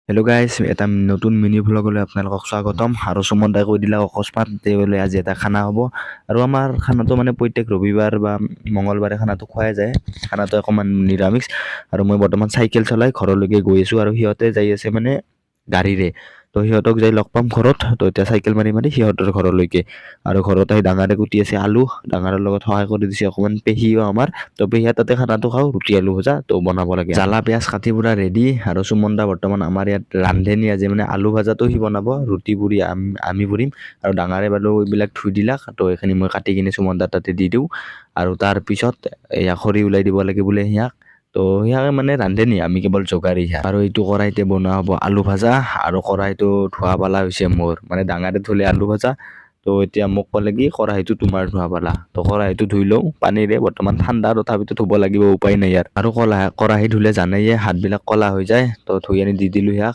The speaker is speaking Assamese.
হেল্ল' গাইজ, এটা নতুন মিনি ভ্লগলৈ আপোনালোকক স্বাগতম। আৰু সুমন দাই কৈ দিলে অকস্মাত বোলে আজি এটা খানা হ'ব। আৰু আমাৰ খানাটো মানে প্ৰত্যেক ৰবিবাৰ বা মঙলবাৰে খানাটো খোৱাই যায়। খানাটো অকণমান নিৰামিষ। আৰু মই বৰ্তমান চাইকেল চলাই ঘৰলৈকে গৈ আছোঁ আৰু সিহঁতে যাই আছে মানে গাড়ীৰে। তো সিহঁতক যাই লগ পাম ঘৰত। তো এতিয়া চাইকেল মাৰি মাৰি সিহঁতৰ ঘৰলৈকে। আৰু ঘৰত আহি ডাঙৰে কুটি আছে আলু, ডাঙৰৰ লগত সহায় কৰি দিছে অকণমান পেহীও আমাৰ। তো পেহীয়া তাতে খানাটো খাওঁ, ৰুটি আলু ভজা তো বনাব লাগে। জ্বালা পিঁয়াজ কাটি পুৰা ৰেডি। আৰু সুমন দা বৰ্তমান আমাৰ ইয়াত ৰান্ধেনি আজি মানে আলু ভাজাটো সি বনাব, ৰুটি পুৰি আমি পুৰিম। আৰু ডাঙৰে বাৰু এইবিলাক ধুই দিলাক, তো এইখিনি মই কাটি কিনে সুমন দাৰ তাতে দি দিওঁ। আৰু তাৰপিছত এয়া খৰি ওলাই দিব লাগে বোলে সিয়াক। তো সিয়াকে মানে ৰান্ধেনি, আমি কেৱল যোগাৰী সিয়াক। আৰু এইটো কৰাইতে বনোৱা হ'ব আলু ভাজা। আৰু কৰাইটো ধোৱা পালা হৈছে মোৰ, মানে ডাঙৰে ধুলে আলু ভাজা। তো এতিয়া মোক ক'লে কি কৰাহীটো তোমাৰ ধোৱা পালা। তো কৰাহীটো ধুই লওঁ পানীৰে, বৰ্তমান ঠাণ্ডা তথাপিতো ধুব লাগিব, উপায় নাই ইয়াৰ। আৰু কৰাহী ধুলে জানেয়ে হাতবিলাক ক'লা হৈ যায়। তো ধুই আনি দি দিলোঁ সিয়াক।